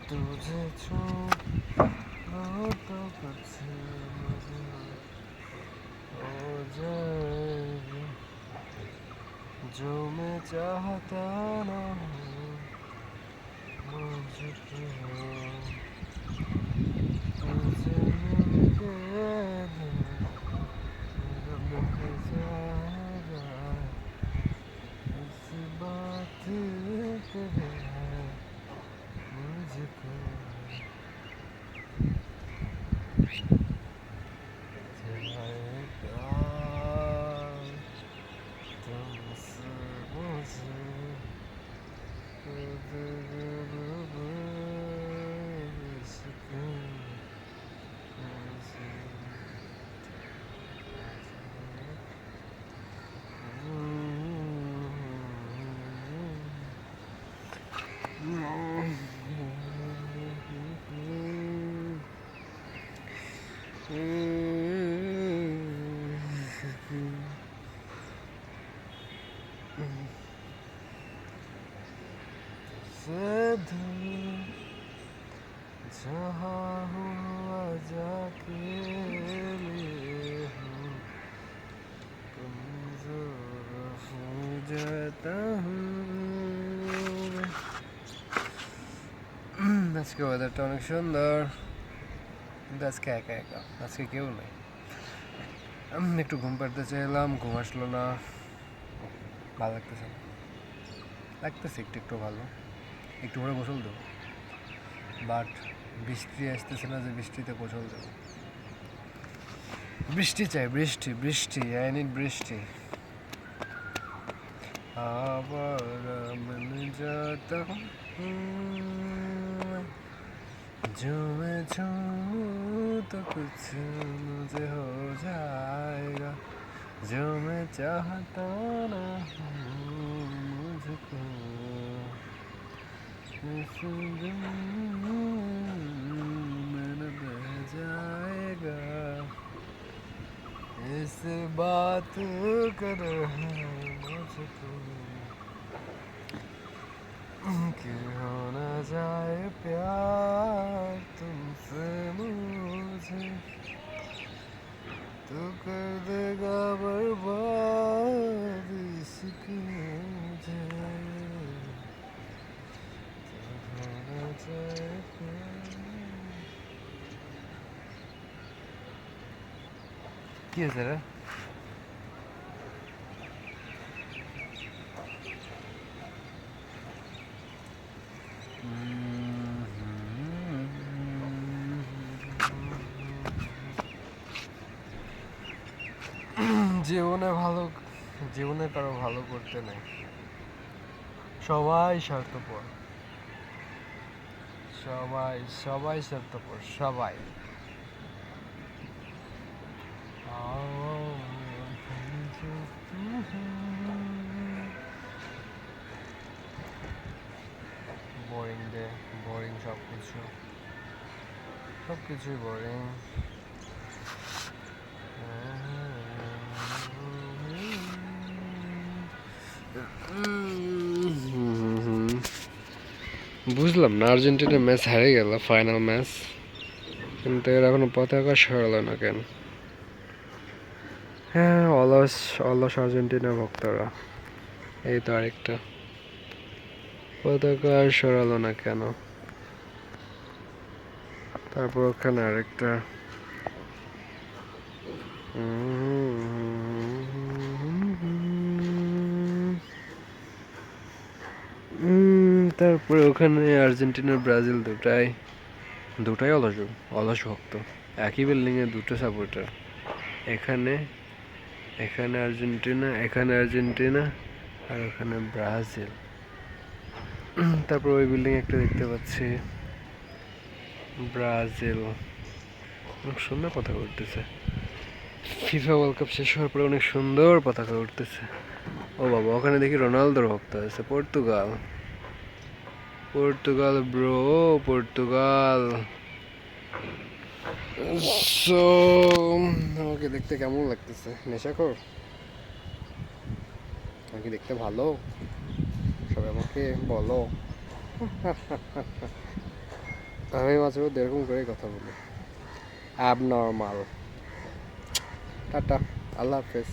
तुझे छू तो कुछ मुझे हो जाएगी जो मैं चाहता ना हूँ मुझको तुझे मिलके दिल रुक जाएगा इस बात पे है मुझको जाएगा तुमसे मुझे से दूर जहाँ हुआ जाके लिए हूँ कमजोर हो जाता हूँ। আজকে ওয়েদারটা অনেক সুন্দর, কিন্তু আজকে একা একা, আজকে কেউ নেই। একটু ঘুম পাড়তে চাইলাম, ঘুম আসলো না, ভালো লাগতেছে না, লাগতেছে একটু একটু ভালো, একটু পরে গোসল দেবো, বাট বৃষ্টি আসতেছে না যে বৃষ্টিতে গোসল দেবো। বৃষ্টি চাই, বৃষ্টি বৃষ্টি, আই নিড বৃষ্টি। আবার মন যাতা जो मैं छूं तो कुछ मुझे हो जाएगा जो मैं चाहता ना हूँ मुझको इस दिल में न बह जाएगा इस बात कर मुझको कि हो न जाए प्यार तुमसे मुझे तो कर देगा बर्बाद इश्क मुझे तो हो न जाए प्यार। কি আছে রে? জীবনে কারো ভালো করতে নেই, সবাই স্বার্থপর, সবাই সবাই স্বার্থপর, সবাই। বোরিং ডে, বোরিং সবকিছুই বোরিং। বুঝলাম না, আর্জেন্টিনা ম্যাচ হারে গেল, ফাইনাল ম্যাচ, কিন্তু এর এখনো পতাকা সরালো না কেন? হ্যাঁ, অলস অলস আর্জেন্টিনা ভক্তরা, এই তো আরেকটা, পতাকা আর সরালো না কেন? তারপর ওখানে আরেকটা, তারপরে ওখানে আর্জেন্টিনা ব্রাজিল দুটাই অলস ভক্ত, একই বিল্ডিংয়ে দুটো সাপোর্টার, এখানে আর্জেন্টিনা আর ওখানে ব্রাজিল। তারপর ওই বিল্ডিং একটা দেখতে পাচ্ছি ব্রাজিল, অনেক সুন্দর পতাকা উঠতেছে, ফিফা ওয়ার্ল্ড কাপ শেষ হওয়ার পরে অনেক সুন্দর পতাকা উঠতেছে। ও বাবা, ওখানে দেখি রোনালদোর ভক্ত আছে, পর্তুগাল ব্রো, পর্তুগাল। সো আমাকে দেখতে কেমন লাগতেছে? নেশাখোর আমাকে দেখতে ভালো? সবাই আমাকে বলো। আমি মাঝে মধ্যে এরকম করেই কথা বলি, অ্যাবনর্মাল। টাটা, আল্লাহ হাফেজ।